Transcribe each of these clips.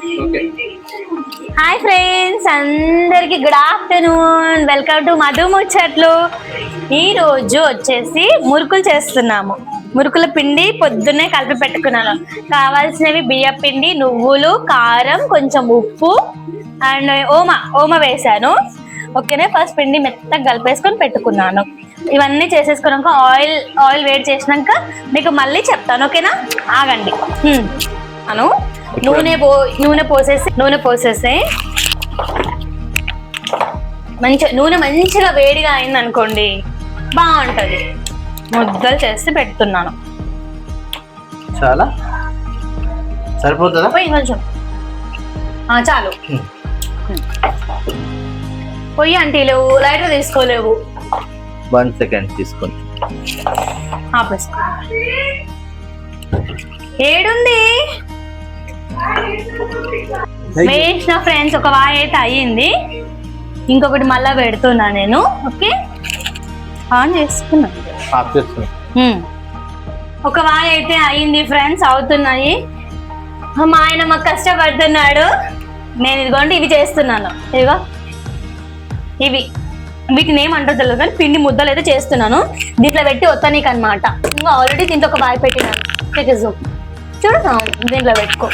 Hi friends, అందరికి good afternoon. Welcome to Madhu ముచ్చట్లు. ఈ రోజు వచ్చేసి మురుకులు చేస్తున్నాము. మురుకుల పిండి పొద్దున్నే కలిపి పెట్టుకున్నాను. కావాల్సినవి బియ్యం పిండి, నువ్వులు, కారం, కొంచెం ఉప్పు అండ్ ఓమ వేసాను. ఓకేనే, ఫస్ట్ పిండి మెత్తగా కలిపేసుకొని పెట్టుకున్నాను. ఇవన్నీ చేసేసుకున్నాక ఆయిల్ వేడి చేసినాక మీకు మళ్ళీ చెప్తాను. ఓకేనా, ఆగండి. నూనె పోసేసి నూనె మంచిగా వేడిగా అయింది అనుకోండి, బాగుంటది. ముద్దలు చేసి పెడుతున్నాను. చాలా సరిపోతుందా? కొంచెం చాలు. పొయ్యి అంటే లేవు, లైట్గా తీసుకోలేవు. 1 సెకండ్ తీసుకోండి. ఏడుంది వేసిన ఫ్రెండ్స్. ఒక వాయి అయితే అయ్యింది, ఇంకొకటి మళ్ళా పెడుతున్నా నేను. ఓకే, ఆన్ చేసుకున్నా. ఒక వాయి అయితే అయ్యింది ఫ్రెండ్స్, అవుతున్నాయి. మా ఆయన మాకు కష్టపడుతున్నాడు. నేను ఇదిగోండి ఇవి చేస్తున్నాను. ఇదిగో వీటిని ఏమంటారు తెలియదు కానీ పిండి ముద్దలు అయితే చేస్తున్నాను. దీంట్లో పెట్టి వస్తానికి అనమాట. ఇంకా ఆల్రెడీ దీంట్లో ఒక వాయి పెట్టినాను. చూడు, దీంట్లో పెట్టుకో.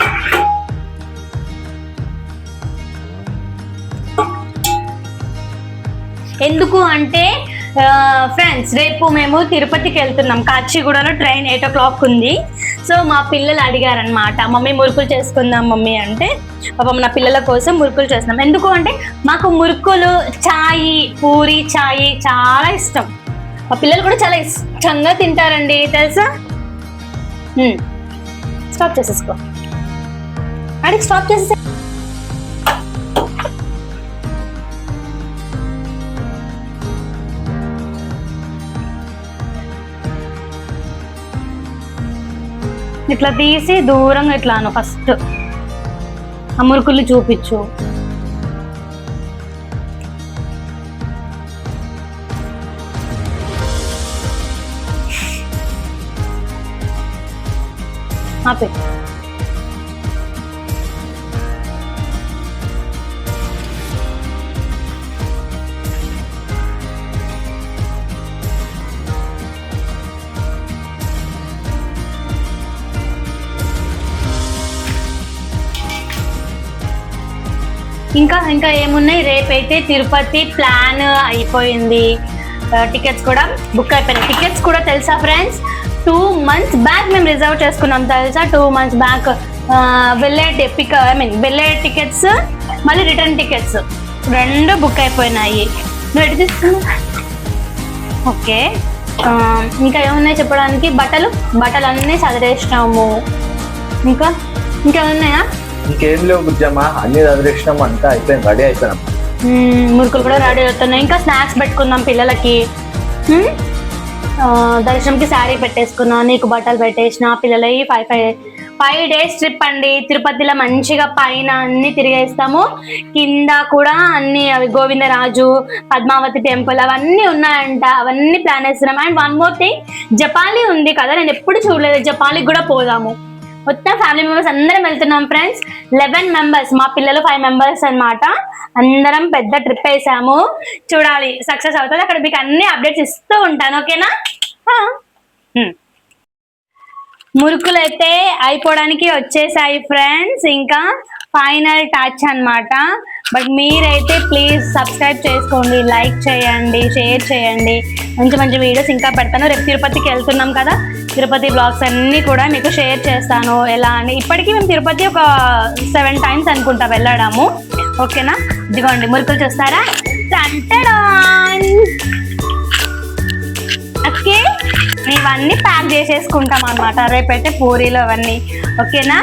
ఎందుకు అంటే ఫ్రెండ్స్, రేపు మేము తిరుపతికి వెళ్తున్నాం. కాచిగూడలో ట్రైన్ 8 o'clock ఉంది. సో మా పిల్లలు అడిగారనమాట, మమ్మీ మురుకులు చేసుకుందాం మమ్మీ అంటే. పాపం నా పిల్లల కోసం మురుకులు చేస్తున్నాం. ఎందుకు అంటే మాకు మురుకులు, చాయ్, పూరి, చాయ్ చాలా ఇష్టం. మా పిల్లలు కూడా చాలా ఇష్టంగా తింటారండి, తెలుసా. స్టాప్ చేసేసుకో, అడిగి స్టాప్ చేసేసా. ఇట్లా తీసి దూరంగా ఇట్లాను ఫస్ట్ ఆ మురుకులు చూపించు. ఆపే. ఇంకా ఏమున్నాయి, రేపైతే తిరుపతి ప్లాన్ అయిపోయింది. టికెట్స్ కూడా బుక్ అయిపోయినాయి. టికెట్స్ కూడా తెలుసా ఫ్రెండ్స్, 2 months బ్యాక్ మేము రిజర్వ్ చేసుకున్నాం తెలుసా. 2 months బ్యాక్ వెళ్ళే టికెట్స్, మళ్ళీ రిటర్న్ టికెట్స్ 2 బుక్ అయిపోయినాయి. నువ్వు ఎటు తీసుకున్నావు? ఓకే, ఇంకా ఏమున్నాయి చెప్పడానికి? బట్టలు అన్నీ చదివేసినాము. ఇంకా ఏమున్నాయా? ఇంకేం లేవు బుజ్జమ్మ, అన్ని చదివేసినాము, అంతా అయిపోయింది, రెడీ అయిపోయినాం. మురుకులు కూడా రెడీ అవుతున్నాయి. ఇంకా స్నాక్స్ పెట్టుకుందాం పిల్లలకి. దర్శనంకి శారీ పెట్టేసుకున్నా, నీకు బట్టలు పెట్టేసిన. పిల్లలకి 5 days ట్రిప్ అండి. తిరుపతిలో మంచిగా పైన అన్ని తిరిగేస్తాము, కింద కూడా అన్ని అవి గోవిందరాజు, పద్మావతి టెంపుల్ అవన్నీ ఉన్నాయంట. అవన్నీ ప్లాన్ చేస్తున్నాం. అండ్ 1 more thing, జపాలి ఉంది కదా, నేను ఎప్పుడు చూడలేదు. జపాలికి కూడా పోదాము. మొత్తం ఫ్యామిలీ మెంబర్స్ అందరం వెళ్తున్నాం ఫ్రెండ్స్. 11 members, మా పిల్లలు 5 members అనమాట. అందరం పెద్ద ట్రిప్ వేసాము. చూడాలి సక్సెస్ అవుతుంది. అక్కడ మీకు అన్ని అప్డేట్స్ ఇస్తూ ఉంటాను. ఓకేనా. మురుకులు అయితే అయిపోవడానికి వచ్చేసాయి ఫ్రెండ్స్. ఇంకా ఫైనల్ టచ్ అనమాట. బట్ మీరైతే ప్లీజ్ సబ్స్క్రైబ్ చేసుకోండి, లైక్ చేయండి, షేర్ చేయండి. మంచి వీడియోస్ ఇంకా పెడతాను. రేపు తిరుపతికి వెళ్తున్నాం కదా, తిరుపతి బ్లాగ్స్ అన్నీ కూడా మీకు షేర్ చేస్తాను. ఎలా అని ఇప్పటికీ మేము తిరుపతి ఒక 7 times అనుకుంటా వెళ్ళడము. ఓకేనా. ఇదిగోండి మురుకులు చూస్తారా. ఓకే, ఇవన్నీ ప్యాక్ చేసేసుకుంటాం అనమాట. రేపైతే పూరీలు అవన్నీ. ఓకేనా.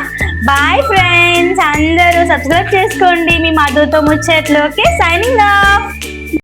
బాయ్ ఫ్రెండ్స్, అందరూ సబ్స్క్రైబ్ చేసుకోండి మీ మధుతో ముచ్చట్లు. Okay, signing off.